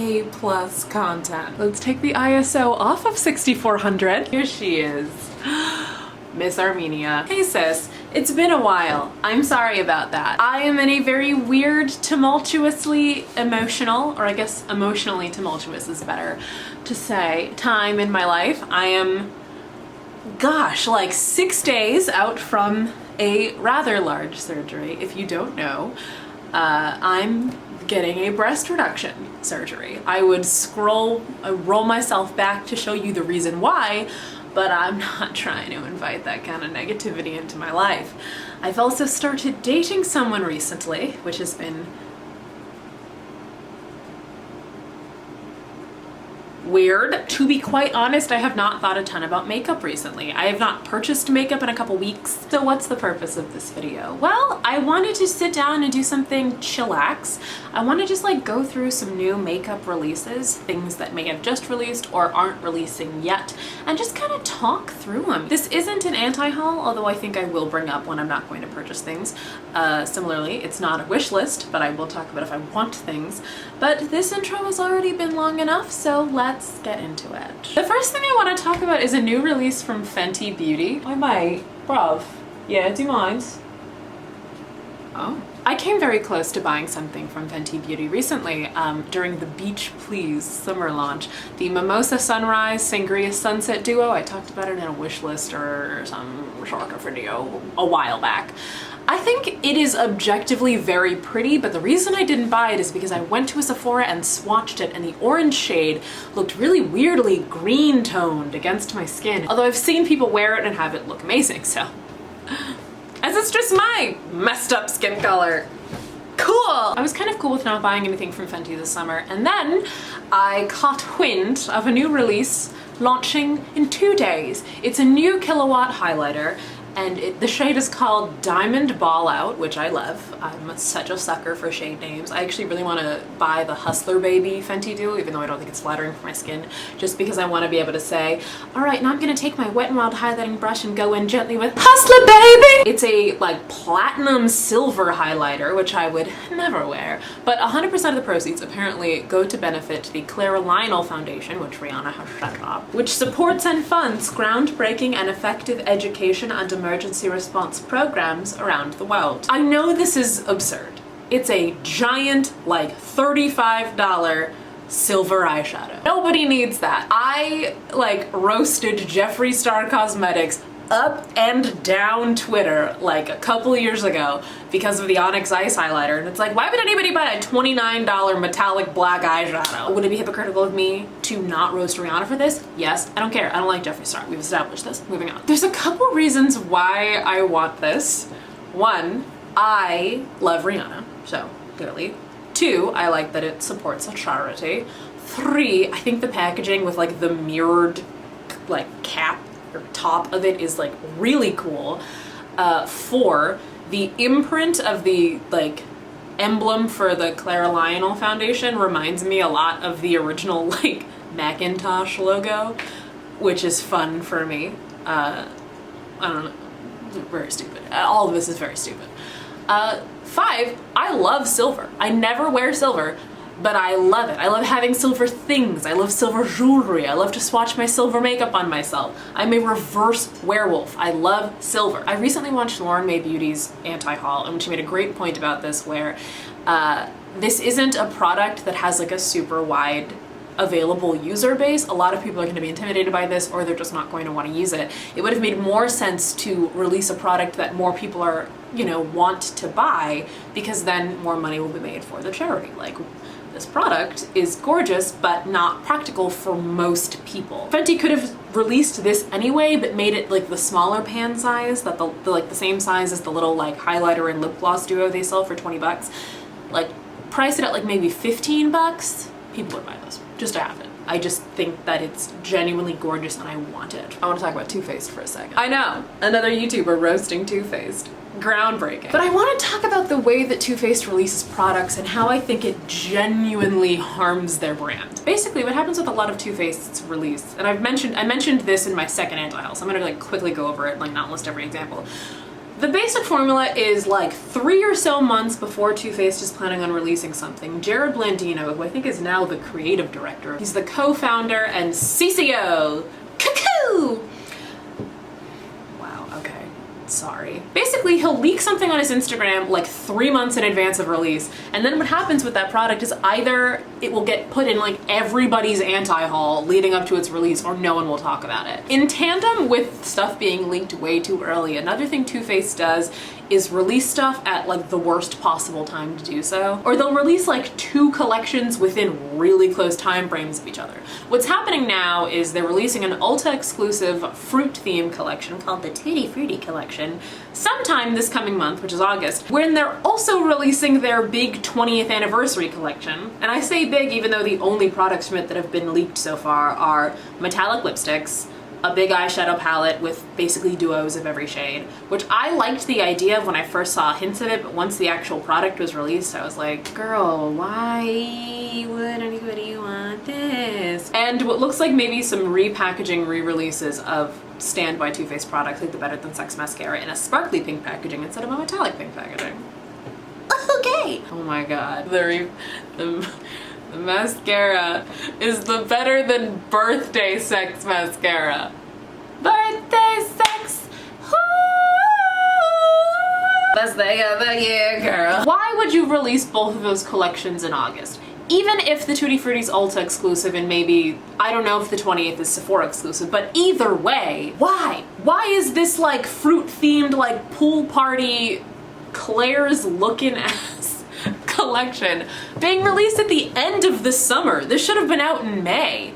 A+ content. Let's take the ISO off of 6400. Here she is. Miss Armenia. Hey sis, it's been a while. I'm sorry about that. I am in a very weird, tumultuously emotional, or I guess emotionally tumultuous is better to say, time in my life. I am, gosh, like 6 days out from a rather large surgery. If you don't know, I'm getting a breast reduction surgery. I would roll myself back to show you the reason why, but I'm not trying to invite that kind of negativity into my life. I've also started dating someone recently, which has been weird. To be quite honest, I have not thought a ton about makeup recently. I have not purchased makeup in a couple weeks. So what's the purpose of this video? Well, I wanted to sit down and do something chillax. I want to just like go through some new makeup releases, things that may have just released or aren't releasing yet, and just kind of talk through them. This isn't an anti-haul, although I think I will bring up when I'm not going to purchase things. Similarly, it's not a wish list, but I will talk about if I want things. But this intro has already been long enough, so let's get into it. The first thing I want to talk about is a new release from Fenty Beauty. I might. Bruv. Yeah, do you mind? Oh. I came very close to buying something from Fenty Beauty recently during the Beach Please summer launch. The Mimosa Sunrise Sangria Sunset duo. I talked about it in a wish list or some shorter video a while back. I think it is objectively very pretty, but the reason I didn't buy it is because I went to a Sephora and swatched it, and the orange shade looked really weirdly green toned against my skin. Although I've seen people wear it and have it look amazing, so. As it's just my messed up skin color. Cool! I was kind of cool with not buying anything from Fenty this summer, and then I caught wind of a new release launching in 2 days. It's a new Kilawatt highlighter, and the shade is called DiamondBallout, which I love. I'm such a sucker for shade names. I actually really want to buy the Hustler Baby Fenty duo, even though I don't think it's flattering for my skin, just because I want to be able to say, all right, now I'm going to take my Wet n Wild highlighting brush and go in gently with Hustler Baby! It's a like platinum silver highlighter, which I would never wear, but 100% of the proceeds apparently go to benefit the Clara Foundation, which Rihanna has set up, which supports and funds groundbreaking and effective education and emergency response programs around the world. I know this is absurd. It's a giant, like $35 silver eyeshadow. Nobody needs that. I like roasted Jeffree Star Cosmetics up and down Twitter like a couple years ago because of the Onyx Ice highlighter, and it's like, why would anybody buy a $29 metallic black eyeshadow? Would it be hypocritical of me to not roast Rihanna for this? Yes. I don't care. I don't like Jeffree Star. We've established this. Moving on. There's a couple reasons why I want this. One, I love Rihanna, so clearly. Two, I like that it supports a charity. Three, I think the packaging with like the mirrored like cap or top of it is like really cool. Four, the imprint of the like emblem for the Clara Foundation reminds me a lot of the original like Macintosh logo, which is fun for me. I don't know, very stupid. All of this is very stupid. Five, I love silver. I never wear silver, but I love it. I love having silver things. I love silver jewelry. I love to swatch my silver makeup on myself. I'm a reverse werewolf. I love silver. I recently watched Lauren Mae Beauty's anti-haul, and she made a great point about this where this isn't a product that has like a super wide available user base. A lot of people are going to be intimidated by this, or they're just not going to want to use it. It would have made more sense to release a product that more people are, you know, want to buy, because then more money will be made for the charity. Like, this product is gorgeous, but not practical for most people. Fenty could have released this anyway, but made it like the smaller pan size, that the like the same size as the little like highlighter and lip gloss duo they sell for 20 bucks. Like, price it at like maybe 15 bucks. People would buy those just to have it. I just think that it's genuinely gorgeous and I want it. I want to talk about Too Faced for a second. I know, another YouTuber roasting Too Faced. Groundbreaking. But I want to talk about the way that Too Faced releases products and how I think it genuinely harms their brand. Basically, what happens with a lot of Too Faced's release, and I mentioned this in my second anti-haul, so I'm gonna like quickly go over it, like not list every example. The basic formula is like 3 or so months before Too Faced is planning on releasing something. Jared Blandino, who I think is now the creative director, he's the co-founder and CCO. Cuckoo! Wow, okay. Sorry. Basically, he'll leak something on his Instagram like 3 months in advance of release, and then what happens with that product is either it will get put in like everybody's anti-haul leading up to its release, or no one will talk about it. In tandem with stuff being leaked way too early, another thing Too Faced does is release stuff at like the worst possible time to do so. Or they'll release like 2 collections within really close time frames of each other. What's happening now is they're releasing an Ulta exclusive fruit theme collection called the Tutti Frutti collection sometime this coming month, which is August, when they're also releasing their big 20th anniversary collection. And I say big even though the only products from it that have been leaked so far are metallic lipsticks, a big eyeshadow palette with basically duos of every shade, which I liked the idea of when I first saw hints of it, but once the actual product was released, I was like, girl, why would anybody want this? And what looks like maybe some repackaging, re-releases of Stand by Too Faced products, like the Better Than Sex mascara in a sparkly pink packaging instead of a metallic pink packaging. Okay! Oh my god. The mascara is the Better Than Birthday Sex mascara. Birthday sex! Woo! Best day of the year, girl. Why would you release both of those collections in August? Even if the Tutti Frutti's Ulta exclusive and maybe, I don't know if the 28th is Sephora exclusive, but either way, why? Why is this like fruit themed like pool party Claire's looking ass collection being released at the end of the summer? This should have been out in May.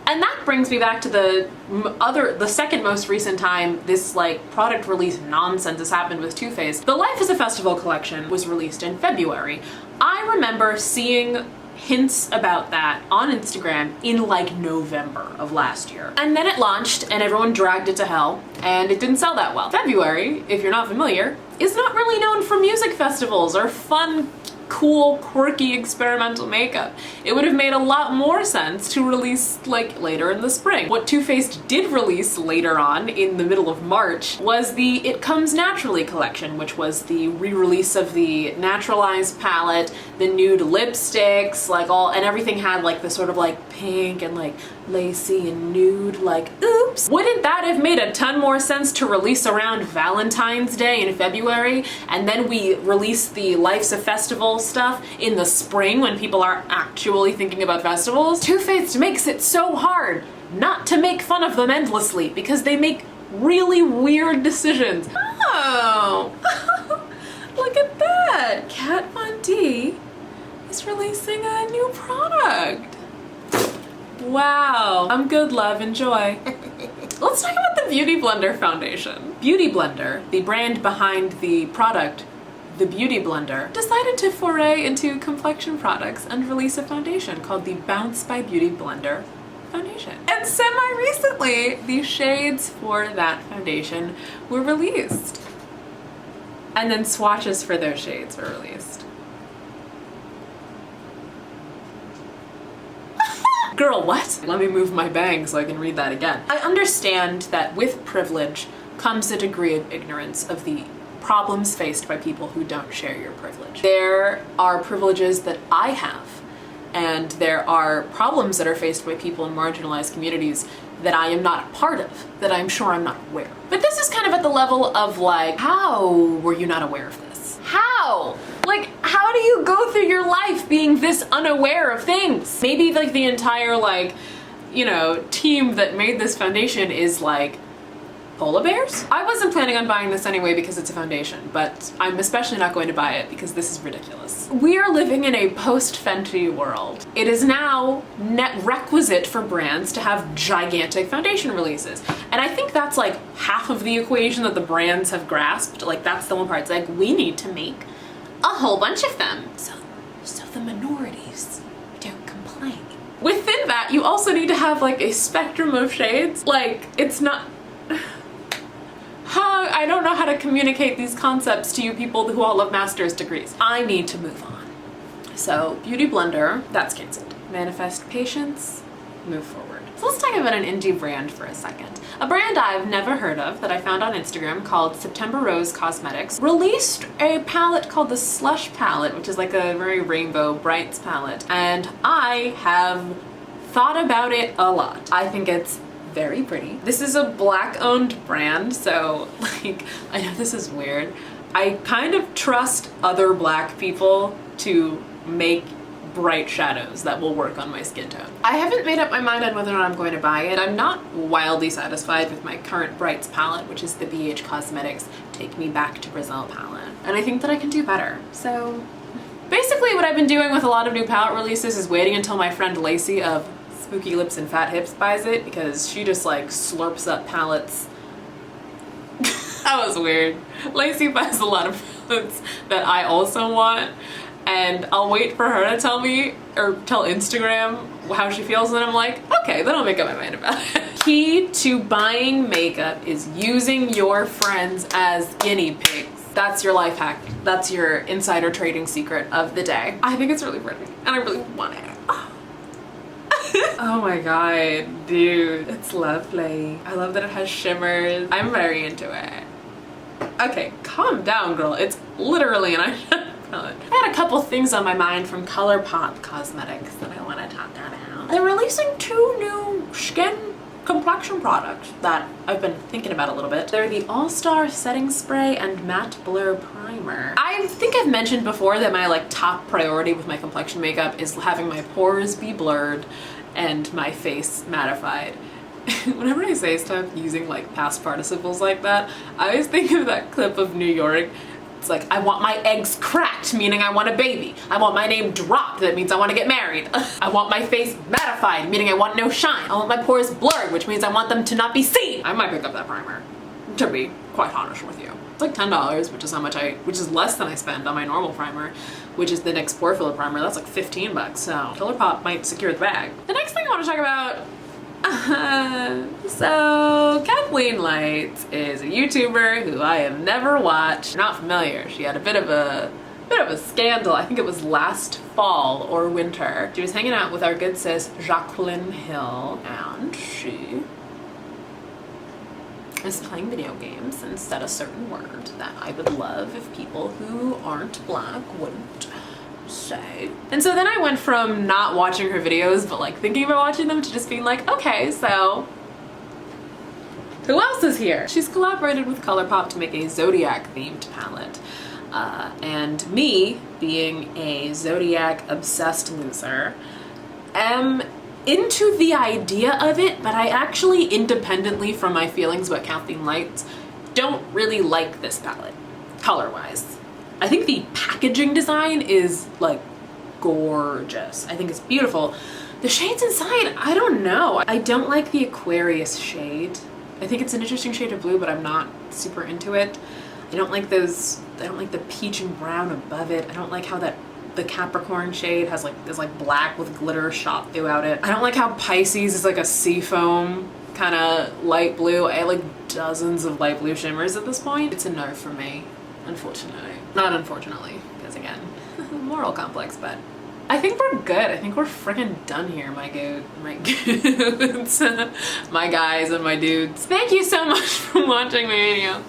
And that brings me back to the second most recent time this like product release nonsense has happened with Too Faced. The Life is a Festival collection was released in February. I remember seeing hints about that on Instagram in like November of last year. And then it launched and everyone dragged it to hell and it didn't sell that well. February, if you're not familiar, is not really known for music festivals or fun, cool, quirky, experimental makeup. It would have made a lot more sense to release like later in the spring. What Too Faced did release later on in the middle of March was the It Comes Naturally collection, which was the re-release of the naturalized palette, the nude lipsticks, like all, and everything had like the sort of like pink and like lacy and nude, like oops. Wouldn't that have made a ton more sense to release around Valentine's Day in February, and then we release the Life's a Festival stuff in the spring when people are actually thinking about festivals? Too Faced makes it so hard not to make fun of them endlessly because they make really weird decisions. Oh, look at that! Kat Von D is releasing a new product. Wow. I'm good, love. Enjoy. Let's talk about the Beauty Blender foundation. Beauty Blender, the brand behind the product, the Beauty Blender, decided to foray into complexion products and release a foundation called the Bounce by Beauty Blender foundation. And semi-recently, the shades for that foundation were released. And then swatches for those shades were released. Girl, what? Let me move my bang so I can read that again. I understand that with privilege comes a degree of ignorance of the problems faced by people who don't share your privilege. There are privileges that I have, and there are problems that are faced by people in marginalized communities that I am not a part of, that I'm sure I'm not aware of. But this is kind of at the level of like, how were you not aware of this? How? Like, how do you go through your life being this unaware of things? Maybe like the entire like, you know, team that made this foundation is like polar bears? I wasn't planning on buying this anyway because it's a foundation, but I'm especially not going to buy it because this is ridiculous. We are living in a post-Fenty world. It is now requisite for brands to have gigantic foundation releases. And I think that's like half of the equation that the brands have grasped. Like that's the one part. It's like, we need to make a whole bunch of them. So the minorities don't complain. Within that, you also need to have like a spectrum of shades. Like, it's not... I don't know how to communicate these concepts to you people who all have master's degrees. I need to move on. So, Beauty Blender, that's canceled. Manifest Patience, move forward. So let's talk talk about an indie brand for a second. A brand I've never heard of that I found on Instagram called September Rose Cosmetics released a palette called the Slush palette, which is like a very rainbow brights palette, and I have thought about it a lot. I think it's very pretty. This is a Black-owned brand, so like, I know this is weird. I kind of trust other Black people to make bright shadows that will work on my skin tone. I haven't made up my mind on whether or not I'm going to buy it. I'm not wildly satisfied with my current brights palette, which is the BH Cosmetics Take Me Back to Brazil palette. And I think that I can do better. So basically what I've been doing with a lot of new palette releases is waiting until my friend Lacey of Spooky Lips and Fat Hips buys it, because she just like slurps up palettes. That was weird. Lacey buys a lot of palettes that I also want, and I'll wait for her to tell me or tell Instagram how she feels, and I'm like, okay, then I'll make up my mind about it. Key to buying makeup is using your friends as guinea pigs. That's your life hack. That's your insider trading secret of the day. I think it's really pretty and I really want it. Oh my god, dude, it's lovely. I love that it has shimmers. I'm very into it. Okay, calm down, girl. It's literally an eyeshadow palette. I had a couple things on my mind from Colourpop Cosmetics that I want to talk about. They're releasing 2 new skin complexion products that I've been thinking about a little bit. They're the All Star Setting Spray and Matte Blur Primer. I think I've mentioned before that my like top priority with my complexion makeup is having my pores be blurred and my face mattified. Whenever I say stuff using like past participles like that, I always think of that clip of New York. It's like, I want my eggs cracked, meaning I want a baby. I want my name dropped, that means I want to get married. I want my face mattified, meaning I want no shine. I want my pores blurred, which means I want them to not be seen. I might pick up that primer, to be quite honest with you. It's like $10, which is how much which is less than I spend on my normal primer, which is the NYX Pore Filler Primer. That's like 15 bucks, so Colourpop might secure the bag. The next thing I want to talk about, so KathleenLights is a YouTuber who I have never watched. Not familiar. She had a bit of a scandal. I think it was last fall or winter. She was hanging out with our good sis Jacqueline Hill, and she is playing video games and said a certain word that I would love if people who aren't Black wouldn't say. And so then I went from not watching her videos but like thinking about watching them to just being like, okay, so who else is here? She's collaborated with Colourpop to make a Zodiac themed palette. And me, being a Zodiac obsessed loser, am into the idea of it, but I actually, independently from my feelings about KathleenLights, don't really like this palette, color-wise. I think the packaging design is like gorgeous. I think it's beautiful. The shades inside, I don't know. I don't like the Aquarius shade. I think it's an interesting shade of blue, but I'm not super into it. I don't like those, I don't like the peach and brown above it. I don't like how the Capricorn shade is like black with glitter shot throughout it. I don't like how Pisces is like a seafoam kind of light blue. I have like dozens of light blue shimmers at this point. It's a no for me, unfortunately. Not unfortunately, because again, moral complex, but I think we're good. I think we're freaking done here, my goods, my guys and my dudes. Thank you so much for watching my video.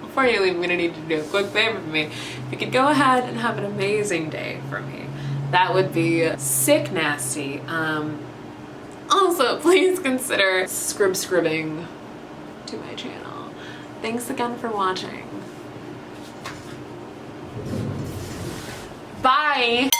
Before you leave, I'm gonna need you to do a quick favor for me. If you could go ahead and have an amazing day for me, that would be sick nasty. Also, please consider scribbing to my channel. Thanks again for watching. Bye!